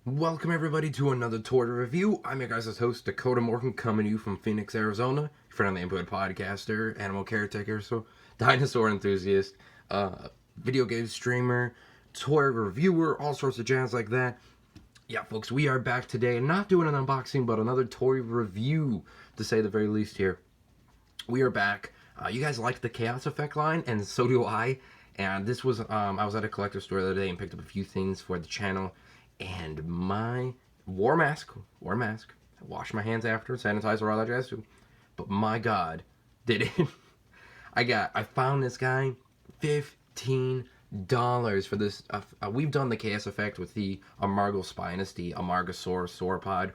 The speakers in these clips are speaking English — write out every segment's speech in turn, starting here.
Welcome everybody to another toy review. I'm your guys' host, Dakota Morgan, coming to you from Phoenix, Arizona. Your friendly input podcaster, animal caretaker, so dinosaur enthusiast, video game streamer, toy reviewer, all sorts of jazz like that. Yeah, folks, we are back today, not doing an unboxing, but another toy review, to say the very least here. We are back. You guys like the Chaos Effect line, and so do I. And this was, I was at a collector store the other day and picked up a few things for the channel. And my wore mask, I washed my hands after, sanitizer, all that jazz too. But my God, did it? I found this guy, $15 for this. We've done the Chaos Effect with the Amargospinus, the Amargosaurus sauropod,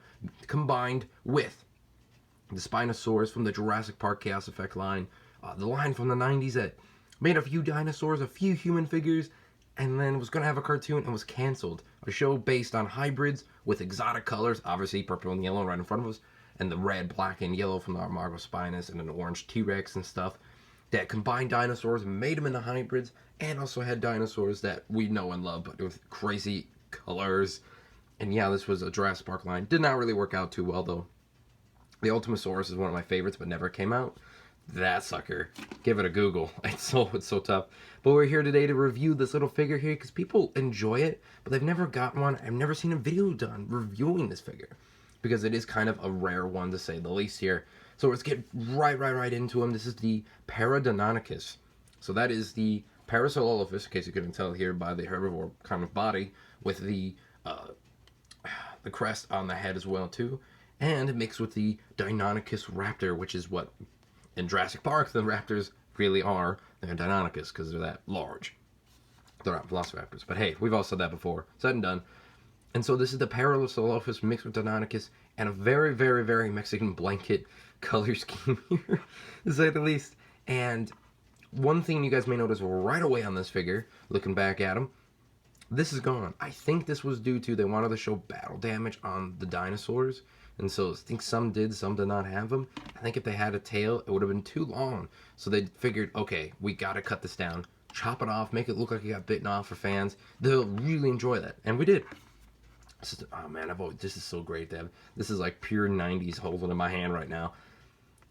combined with the Spinosaurus from the Jurassic Park Chaos Effect line, the line from the 90s that made a few dinosaurs, a few human figures, and then was going to have a cartoon and was canceled. A show based on hybrids with exotic colors, obviously purple and yellow right in front of us, and the red, black, and yellow from the Amargospinus, and an orange T-Rex and stuff, that combined dinosaurs, made them into hybrids, and also had dinosaurs that we know and love, but with crazy colors. And yeah, this was a Jurassic Park line. Did not really work out too well, though. The Ultimasaurus is one of my favorites, but never came out. That sucker. Give it a Google. It's so tough. But we're here today to review this little figure here because people enjoy it, but they've never got one. I've never seen a video done reviewing this figure because it is kind of a rare one to say the least here. So let's get right into him. This is the Paradeinonychus. So that is the Parasaurolophus, in case you couldn't tell here by the herbivore kind of body, with the crest on the head as well too, and mixed with the Deinonychus raptor, which is what in Jurassic Park the raptors really are. They're Deinonychus because they're that large. They're not velociraptors, but hey, we've all said that before. Said and done. And so this is the Parasaurolophus mixed with Deinonychus, and a very Mexican blanket color scheme here, to say the least. And one thing you guys may notice right away on this figure, looking back at him, this is gone. I think this was due to they wanted to show battle damage on the dinosaurs, and so I think some did not have them. I think if they had a tail, it would have been too long. So they figured, okay, we gotta cut this down, chop it off, make it look like it got bitten off for fans. They'll really enjoy that, and we did. Oh man, this is so great, Deb. This is like pure 90s holding in my hand right now.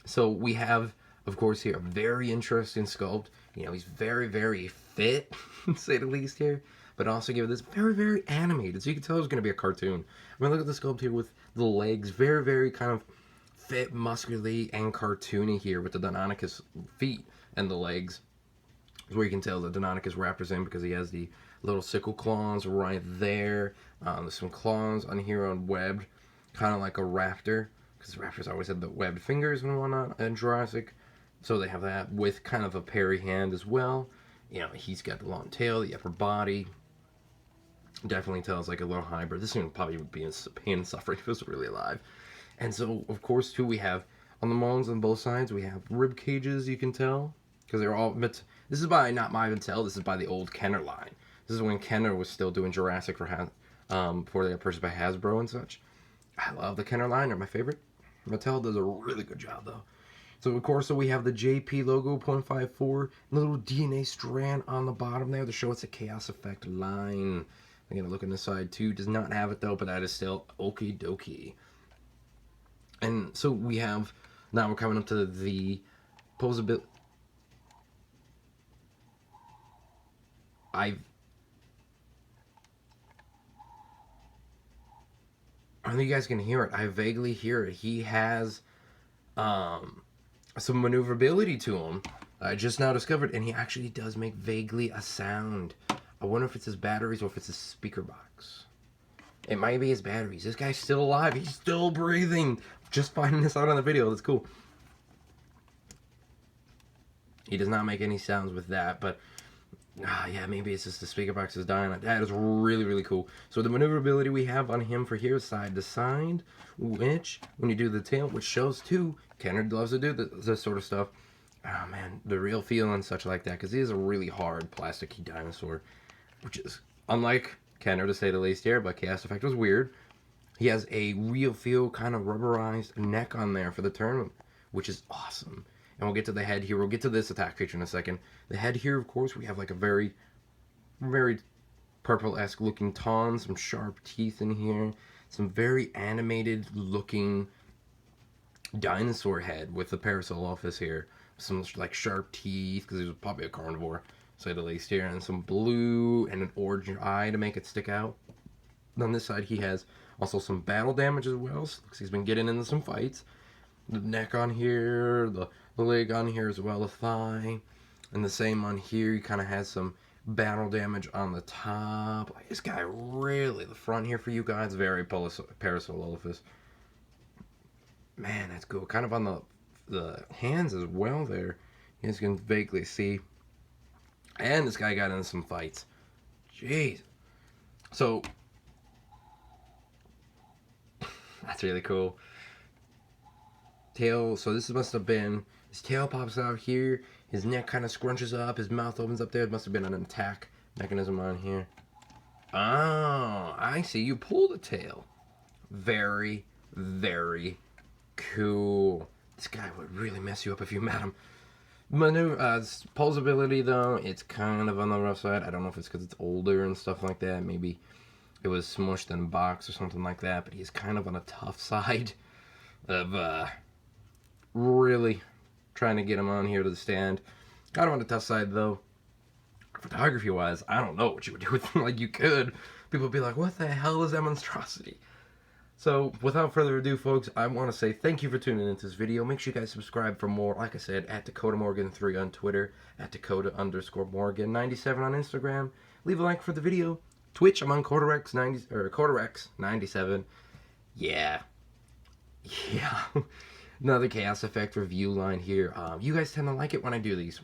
So we have, of course, here a very interesting sculpt. You know, he's very fit, to say the least here, but also give it this very animated. So you can tell it's going to be a cartoon. I mean, look at the sculpt here with the legs, very kind of fit, muscularly, and cartoony here with the Deinonychus feet and the legs. Where you can tell the Deinonychus raptor's in because he has the little sickle claws right there. There's some claws on here on webbed, kind of like a raptor, because raptors always had the webbed fingers and whatnot in Jurassic. So they have that with kind of a parry hand as well. You know, he's got the long tail, the upper body. Definitely tells like a little hybrid. This thing probably would be in pain and suffering if it was really alive. And so, of course, too, we have on the molds on both sides, we have rib cages, you can tell, because they're all. But this is by not my Mattel. This is by the old Kenner line. This is when Kenner was still doing Jurassic for before they got purchased by Hasbro and such. I love the Kenner line. They're my favorite. Mattel does a really good job though. So of course, we have the JP logo 0.54, little DNA strand on the bottom there to show it's a Chaos Effect line. I'm gonna look on the side too. Does not have it though, but that is still okie dokie. And so we have, now we're coming up to the posability. I don't think you guys can hear it. I vaguely hear it. He has some maneuverability to him. I just now discovered, and he actually does make vaguely a sound. I wonder if it's his batteries or if it's his speaker box. It might be his batteries. This guy's still alive. He's still breathing. Just finding this out on the video. That's cool. He does not make any sounds with that, but yeah, maybe it's just the speaker box is dying. That is really cool. So the maneuverability we have on him for here, side to side, which, when you do the tail, which shows too, Kenner loves to do this sort of stuff. Oh man, the real feel and such like that, because he is a really hard plasticky dinosaur, which is unlike Kenner, to say the least here, but Chaos Effect was weird. He has a real feel kind of rubberized neck on there for the turn, which is awesome. And we'll get to the head here. We'll get to this attack feature in a second. The head here, of course, we have like a very purple-esque looking tawn, some sharp teeth in here, some very animated looking dinosaur head with the Parasaurolophus here, some like sharp teeth because he was probably a carnivore, to say the least here, and some blue and an orange eye to make it stick out. On this side he has also some battle damage as well, so looks like he's been getting into some fights. The neck on here, the leg on here as well, the thigh, and the same on here. He kind of has some battle damage on the top. Like, this guy really, the front here for you guys, very Parasaurolophus. Man, that's cool. Kind of on the hands as well there. You guys can vaguely see. And this guy got into some fights. Jeez. So, that's really cool. Tail, so this must have been, his tail pops out here, his neck kind of scrunches up, his mouth opens up there. It must have been an attack mechanism on here. Oh, I see. You pull the tail. Very, very cool. This guy would really mess you up if you met him. Pulse ability, though, it's kind of on the rough side. I don't know if it's because it's older and stuff like that. Maybe it was smushed in a box or something like that. But he's kind of on a tough side of really trying to get him on here to the stand. Kind of on the tough side, though. Photography-wise, I don't know what you would do with him. Like, you could. People would be like, what the hell is that monstrosity? So, without further ado, folks, I want to say thank you for tuning into this video. Make sure you guys subscribe for more. Like I said, at DakotaMorgan3 on Twitter, at Dakota_Morgan97 on Instagram. Leave a like for the video. Twitch, I'm on Corterex97. Yeah. Another Chaos Effect review line here. You guys tend to like it when I do these.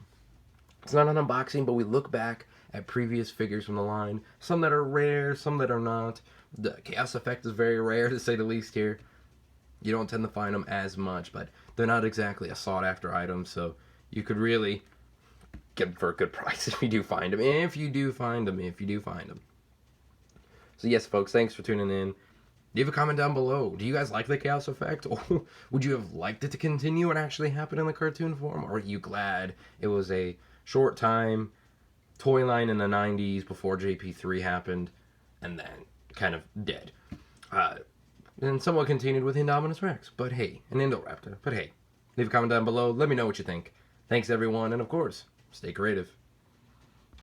It's not an unboxing, but we look back at previous figures from the line. Some that are rare, some that are not. The Chaos Effect is very rare, to say the least here. You don't tend to find them as much, but they're not exactly a sought-after item, so you could really get them for a good price if you do find them. If you do find them. So yes, folks, thanks for tuning in. Leave a comment down below. Do you guys like the Chaos Effect? Or would you have liked it to continue and actually happen in the cartoon form? Or are you glad it was a short time toy line in the 90s before JP3 happened and then kind of dead? And somewhat continued with Indominus Rex, but hey, an Indoraptor, but hey. Leave a comment down below. Let me know what you think. Thanks, everyone, and of course, stay creative.